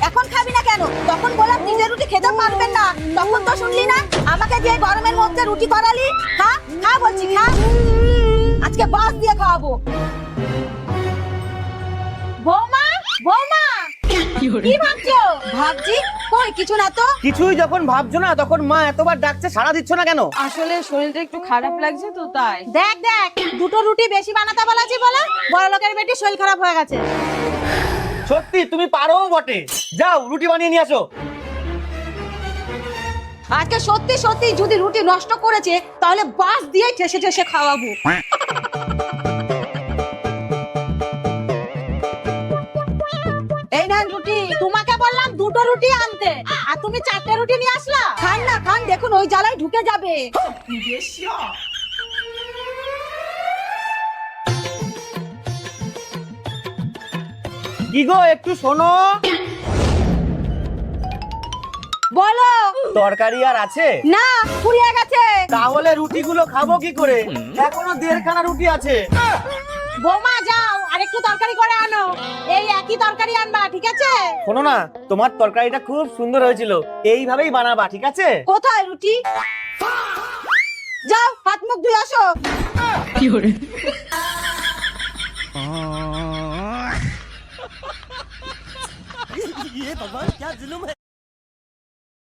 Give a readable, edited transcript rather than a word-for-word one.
এখন খাবি না কেন? তখন বললাম নিজে রুটি খেতে পারবেন না, তখন তো শুনলি না। আমাকে দিয়ে গরমের মধ্যে রুটি করালি। খা খা বলছি, খা। আজকে বাস দিয়ে খাওয়াবো। বৌমা, বৌমা, কি ভাবছো? ভাবছি কই কিছু না তো। কিছুই যখন ভাবছো না তখন মা এতবার ডাকছে সাড়া দিচ্ছ না কেন? আসলে শরীরটা একটু খারাপ লাগছে তো তাই। দেখ দেখ, দুটো রুটি বেশি বানাতে বলেছি বলে বড় লোকের বেটি শরীর খারাপ হয়ে গেছে। সত্যি তুমি পারো বটে, যাও রুটি বানিয়ে নিয়ে আসো। আজকে সত্যি সত্যি যদি রুটি নষ্ট করেছে তাহলে বাস দিয়ে ঠেসে ঠেসে খাওয়াবো। এই নেন রুটি। তোমাকে বললাম দুটো রুটি আনতে, আর তুমি চারটে রুটি নিয়ে আসলা। খান না খান, দেখুন ওই জ্বালায় ঢুকে যাবে। কি গো একটু শোনো। বলো। তরকারি আর আছে? না, ফুরিয়ে গেছে। তাহলে রুটিগুলো খাবো কি করে? এখনো 1.5খানা রুটি আছে। বৌমা যাও আর একটু তরকারি করে আনো। এই একই তরকারি আনবা, ঠিক আছে? শোনো না, তোমার তরকারিটা খুব সুন্দর হয়েছিল, এইভাবেই বানাবা, ঠিক আছে? কোথায় রুটি? যাও হাত মুখ ধুয়ে আসো। ये भगवान क्या जुल्म है।